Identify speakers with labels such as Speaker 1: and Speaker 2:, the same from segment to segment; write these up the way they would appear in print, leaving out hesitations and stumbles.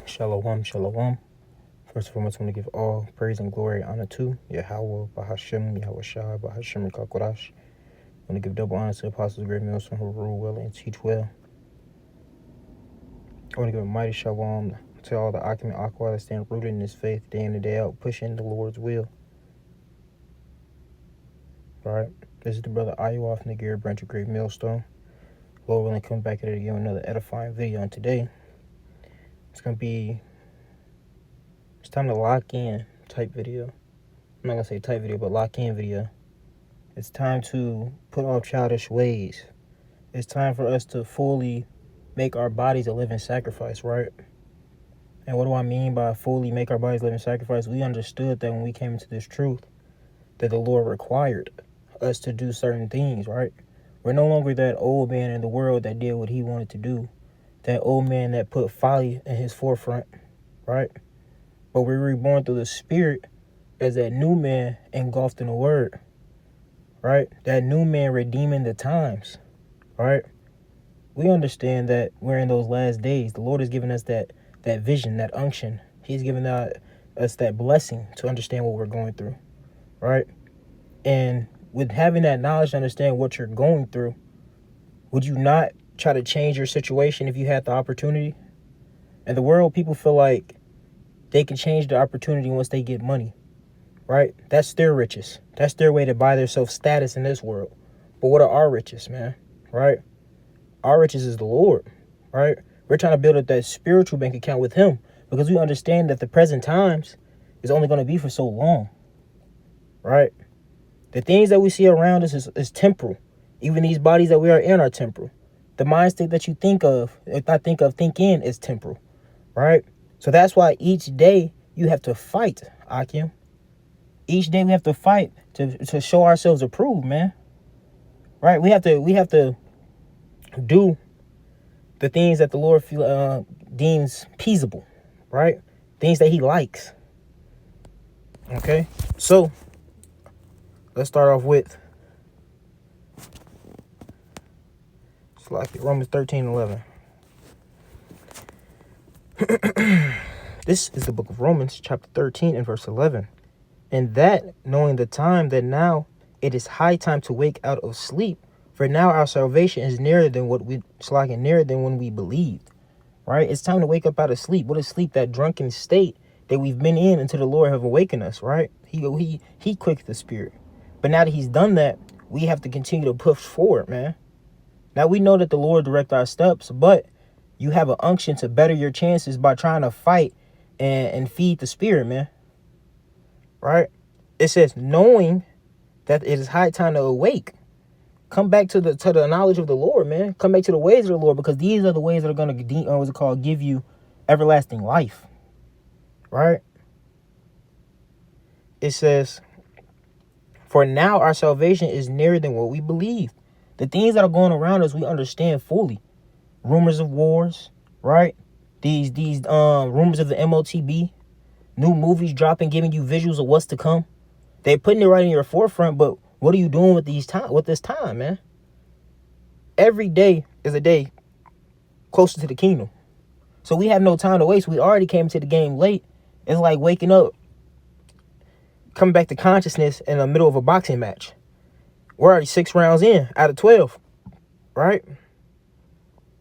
Speaker 1: Shalom, shalom. First and foremost, I want to give all praise and glory and honor to Yahweh, Bahashem, Yahweh Shai, Bahashem, Kakodash. I want to give double honor to the apostles, great millstone, who rule well and teach well. I want to give a mighty shalom to all the Akim and Aqua that stand rooted in this faith day in and day out, pushing the Lord's will. All right, this is the brother Ayuaf Nagir, branch of Great Millstone. Lord willing, come back at it again with another edifying video. And today, it's time to lock in type video. I'm not going to say type video, but lock in video. It's time to put off childish ways. It's time for us to fully make our bodies a living sacrifice, right? And what do I mean by fully make our bodies a living sacrifice? We understood that when we came into this truth, that the Lord required us to do certain things, right? We're no longer that old man in the world that did what he wanted to do. That old man that put folly in his forefront, right? But we're reborn through the Spirit as that new man engulfed in the Word, right? That new man redeeming the times, right? We understand that we're in those last days. The Lord has given us that vision, that unction. He's given us that blessing to understand what we're going through, right? And with having that knowledge to understand what you're going through, would you not try to change your situation if you had the opportunity? In the world, people feel like they can change the opportunity once they get money, right? That's their riches. That's their way to buy themselves status in this world. But what are our riches, man? Right? Our riches is the Lord, right? We're trying to build up that spiritual bank account with him because we understand that the present times is only going to be for so long, right? The things that we see around us is temporal. Even these bodies that we are in are temporal. The mind state that you think in is temporal, right? So that's why each day you have to fight, Akim. Each day we have to fight to show ourselves approved, man. Right? We have to do the things that the Lord deems peaceable, right? Things that he likes. Okay? So let's start off with Romans 13:11. This is the book of Romans, chapter 13 and verse 11. And that, knowing the time, that now it is high time to wake out of sleep, for now our salvation is nearer than when we believed. Right? It's time to wake up out of sleep. What is sleep? That drunken state that we've been in until the Lord have awakened us, right? He quicked the spirit. But now that he's done that, we have to continue to push forward, man. Now we know that the Lord direct our steps, but you have an unction to better your chances by trying to fight and feed the spirit, man. Right? It says, knowing that it is high time to awake. Come back to the knowledge of the Lord, man. Come back to the ways of the Lord, because these are the ways that are going to give you everlasting life. Right? It says, for now our salvation is nearer than what we believe. The things that are going around us, we understand fully. Rumors of wars, right? These rumors of the MOTB, new movies dropping, giving you visuals of what's to come. They're putting it right in your forefront, but what are you doing with this time, man? Every day is a day closer to the kingdom. So we have no time to waste. We already came to the game late. It's like waking up, coming back to consciousness in the middle of a boxing match. We're already 6 rounds in out of 12, right?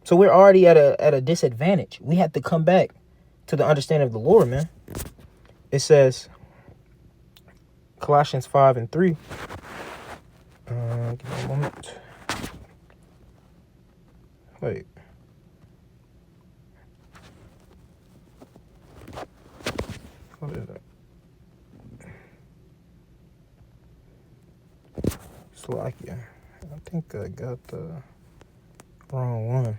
Speaker 1: So we're already at a disadvantage. We have to come back to the understanding of the Lord, man. It says, Colossians 5:3. Give me a moment. Wait. What is that? Slovakia. I think I got the wrong one.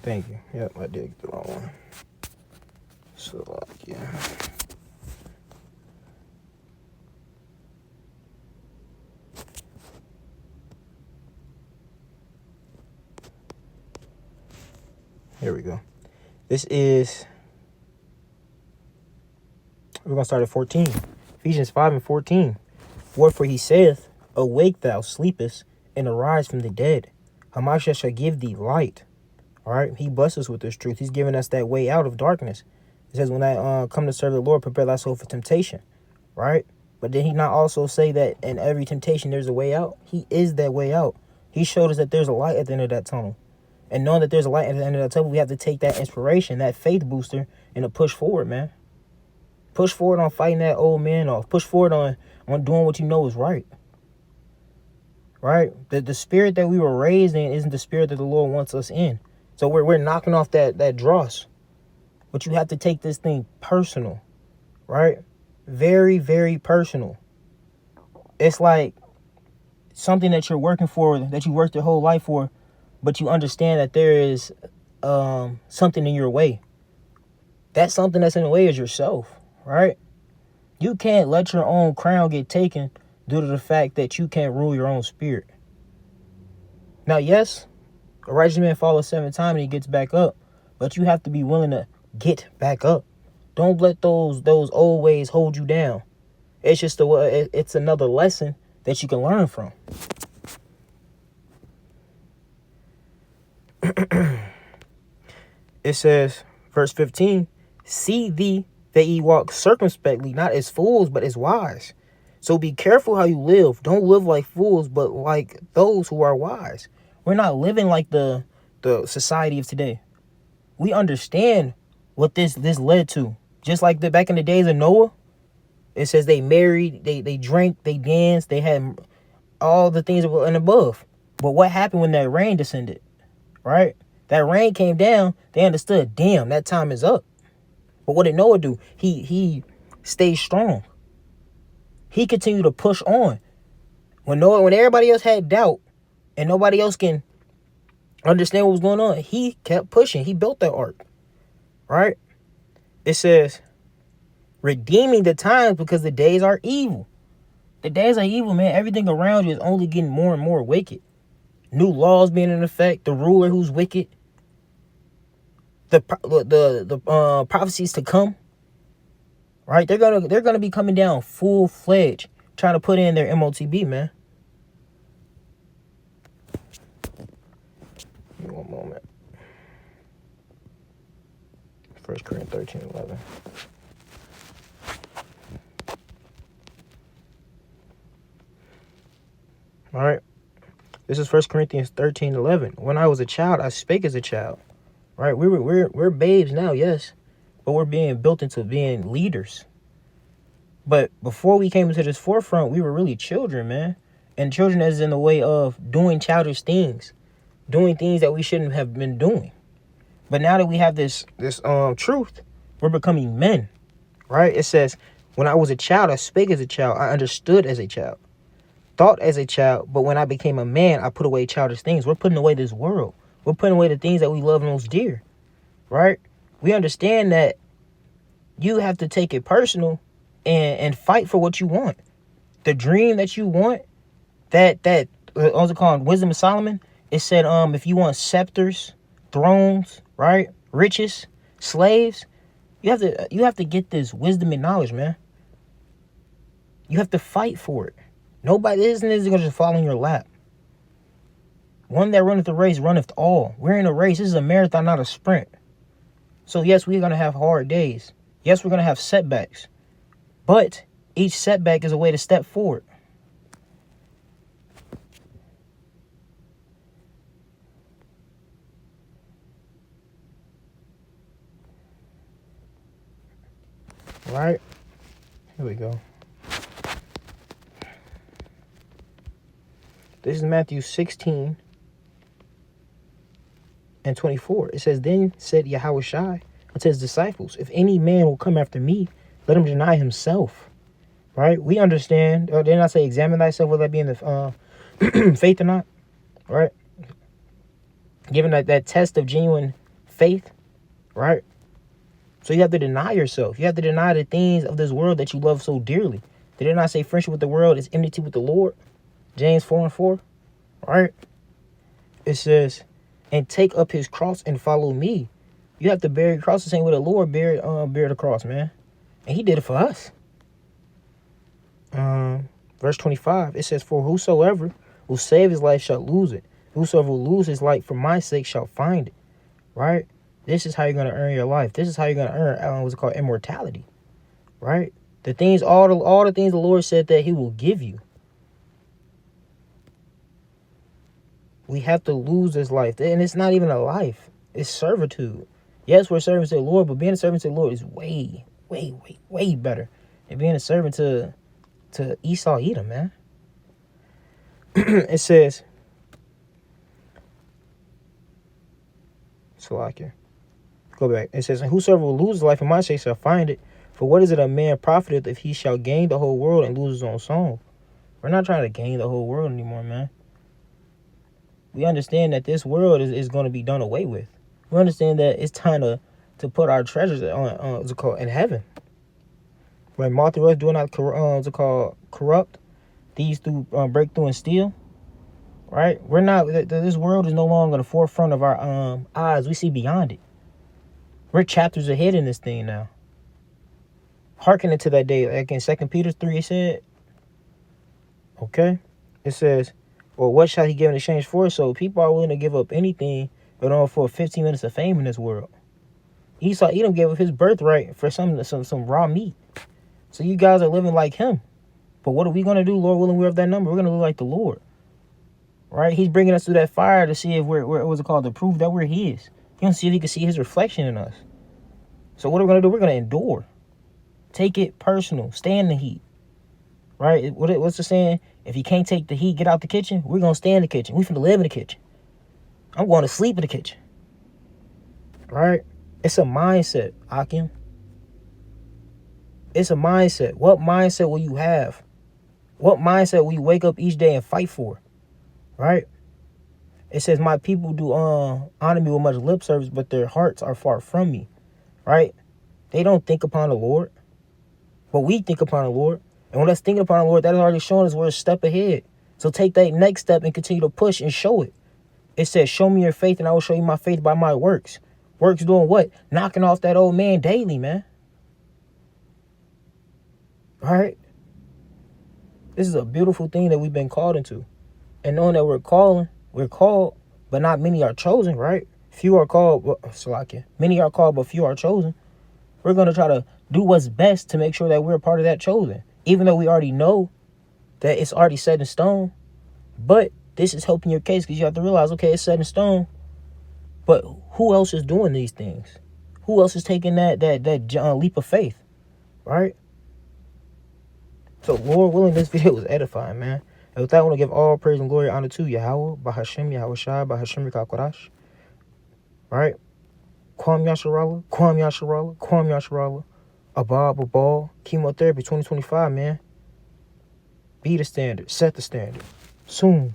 Speaker 1: Thank you. Yep, I did get the wrong one. Slovakia. Here we go. We're going to start at 14. Ephesians 5:14. Wherefore he saith, awake thou sleepest, and arise from the dead, Hamashiach shall give thee light. All right. He blesses us with this truth. He's giving us that way out of darkness. It says, when I come to serve the Lord, prepare thyself for temptation. Right. But did he not also say that in every temptation there's a way out? He is that way out. He showed us that there's a light at the end of that tunnel. And knowing that there's a light at the end of that tunnel, we have to take that inspiration, that faith booster, and to push forward, man. Push forward on fighting that old man off. Push forward on doing what you know is right. Right? The spirit that we were raised in isn't the spirit that the Lord wants us in. So we're knocking off that dross. But you have to take this thing personal. Right? Very, very personal. It's like something that you're working for, that you worked your whole life for, but you understand that there is something in your way. That something that's in the way is yourself, right? You can't let your own crown get taken due to the fact that you can't rule your own spirit. Now, yes, a righteous man falls 7 times and he gets back up, but you have to be willing to get back up. Don't let those old ways hold you down. It's just it's another lesson that you can learn from. It says, verse 15, see thee that ye walk circumspectly, not as fools, but as wise. So be careful how you live. Don't live like fools, but like those who are wise. We're not living like the society of today. We understand what this led to. Just like back in the days of Noah, it says they married, they drank, they danced, they had all the things and above. But what happened when that rain descended? Right? That rain came down, they understood, damn, that time is up. But what did Noah do? He stayed strong. He continued to push on. When everybody else had doubt and nobody else can understand what was going on, he kept pushing. He built that ark. Right? It says, redeeming the times because the days are evil. The days are evil, man. Everything around you is only getting more and more wicked. New laws being in effect. The ruler who's wicked. The prophecies to come. Right? They're gonna be coming down full-fledged, trying to put in their MOTB, man. Give me one moment. 1 Corinthians 13:11. All right. This is 1 Corinthians 13:11. When I was a child, I spake as a child. Right? We're babes now, yes. But we're being built into being leaders. But before we came into this forefront, we were really children, man. And children is in the way of doing childish things. Doing things that we shouldn't have been doing. But now that we have this truth, we're becoming men. Right? It says, when I was a child, I spake as a child. I understood as a child. Thought as a child. But when I became a man, I put away childish things. We're putting away this world. We're putting away the things that we love most dear. Right? We understand that you have to take it personal and fight for what you want. The dream that you want, that what's it called? Wisdom of Solomon. It said, if you want scepters, thrones, right, riches, slaves, you have to get this wisdom and knowledge, man. You have to fight for it. Nobody isn't gonna just fall in your lap. One that runneth the race runneth all. We're in a race. This is a marathon, not a sprint. So yes, we're gonna have hard days. Yes, we're gonna have setbacks. But each setback is a way to step forward. Right? Here we go. This is Matthew 16 and 24. It says, then said Yahushua unto his disciples, if any man will come after me, let him deny himself. Right? We understand. Didn't I say examine thyself, whether that be in the faith or not? Right? Given that test of genuine faith. Right? So you have to deny yourself. You have to deny the things of this world that you love so dearly. Did it not say friendship with the world is enmity with the Lord? James 4:4. Right? It says, and take up his cross and follow me. You have to bear your cross the same way the Lord bear the cross, man. And he did it for us. Verse 25, it says, for whosoever will save his life shall lose it. Whosoever will lose his life for my sake shall find it. Right? This is how you're gonna earn your life. This is how you're gonna earn what's it called, immortality. Right? The things, all the things the Lord said that He will give you. We have to lose this life, and it's not even a life. It's servitude. Yes, we're servants to the Lord, but being a servant to the Lord is way, way, way, way better than being a servant to Esau Edom, man. It says, Salakia. Go back. It says, and whosoever will lose his life in my sake shall find it. For what is it a man profiteth if he shall gain the whole world and lose his own soul? We're not trying to gain the whole world anymore, man. We understand that this world is going to be done away with. We understand that it's time to put our treasures on what's it called, in heaven. When moth and rust do not corrupt, thieves do break through and steal. Right? We're not. This world is no longer the forefront of our eyes. We see beyond it. We're chapters ahead in this thing now. Hearkening to that day, like in 2 Peter 3, it said, okay, it says, well, what shall he give in exchange for? So people are willing to give up anything in order for 15 minutes of fame in this world. Esau Edom gave up his birthright for some raw meat. So you guys are living like him. But what are we going to do? Lord willing, we're of that number. We're going to look like the Lord. Right? He's bringing us through that fire to see if we're what's it called, to prove that we're his. He wants to see if he can see his reflection in us. So what are we going to do? We're going to endure. Take it personal. Stay in the heat. Right? What's the saying? If you can't take the heat, get out the kitchen. We're going to stay in the kitchen. We finna live in the kitchen. I'm going to sleep in the kitchen. Right? It's a mindset, Akim. It's a mindset. What mindset will you have? What mindset will you wake up each day and fight for? Right? It says, my people do honor me with much lip service, but their hearts are far from me. Right? They don't think upon the Lord. But we think upon the Lord. And when us thinking upon the Lord, that is already showing us we're a step ahead. So take that next step and continue to push and show it. It says, show me your faith and I will show you my faith by my works. Works doing what? Knocking off that old man daily, man. All right? This is a beautiful thing that we've been called into. And knowing that we're called, but not many are chosen, right? Few are called, many are called, but few are chosen. We're going to try to do what's best to make sure that we're a part of that chosen. Even though we already know that it's already set in stone. But this is helping your case because you have to realize, okay, it's set in stone. But who else is doing these things? Who else is taking that leap of faith? Right? So, Lord willing, this video was edifying, man. And with that, I want to give all praise and glory and honor to Yahweh, Bahashem, Yahweh Shai, Bahashem, Rikakwadash. Right? Kwam Yasharallah, Kwam Yasharallah, Kwam Yasharallah. Abab, Chemotherapy 2025, man. Be the standard. Set the standard. Soon.